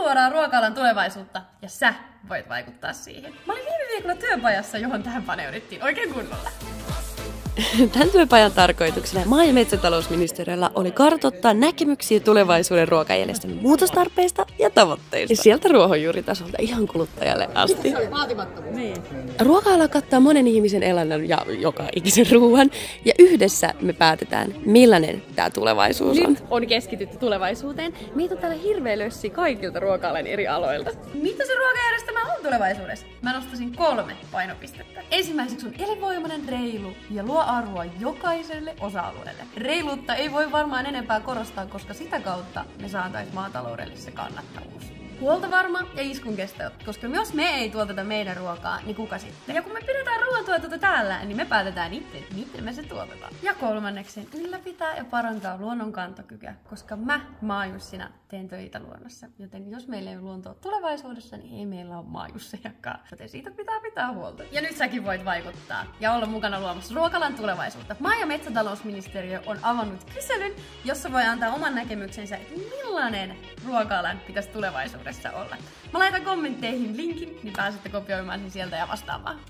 luodaan ruoka-alan tulevaisuutta ja sä voit vaikuttaa siihen. Mä olin viime viikolla työpajassa, johon tähän paneudittiin oikein kunnolla. Tämän työpajan tarkoituksena maa- ja metsätalousministeriöllä oli kartoittaa näkemyksiä tulevaisuuden ruokajärjestelmän muutostarpeista ja tavoitteista. Ja sieltä ruohonjuuritasolta ihan kuluttajalle asti. Se oli vaatimattomuus. Niin. Ruoka-ala kattaa monen ihmisen elämän ja joka ikisen ruoan. Ja yhdessä me päätetään, millainen tämä tulevaisuus on. Nyt on keskitytty tulevaisuuteen. Meitä on täällä hirveä lössi kaikilta ruoka-alan eri aloilta. Mitä se ruokajärjestelmä on tulevaisuudessa? Mä nostaisin 3 painopistettä. Ensimmäiseksi on elinvoimainen, reilu ja luo arvoa jokaiselle osa-alueelle. Reiluutta ei voi varmaan enempää korostaa, koska sitä kautta me saataisiin maataloudelle se kannattavuus. Huoltovarma ja iskun kestävä, koska jos me ei tuoteta meidän ruokaa, niin kuka sitten? Ja kun me pidetään ruoantuotanto täällä, niin me päätetään itse, miten me se tuotetaan. Ja kolmanneksi ylläpitää ja parantaa luonnon kantokykyä, koska mä Maajussina teen töitä luonnossa. Joten jos meillä ei ole luontoa tulevaisuudessa, niin ei meillä ole Maajussejakaan. Joten siitä pitää huolta. Ja nyt säkin voit vaikuttaa ja olla mukana luomassa ruokalan tulevaisuutta. Maa- ja metsätalousministeriö on avannut kyselyn, jossa voi antaa oman näkemyksensä, että millainen ruoka-alan pitäisi tulevaisuudessa olla. Mä laitan kommentteihin linkin, niin pääsette kopioimaan sen sieltä ja vastaamaan.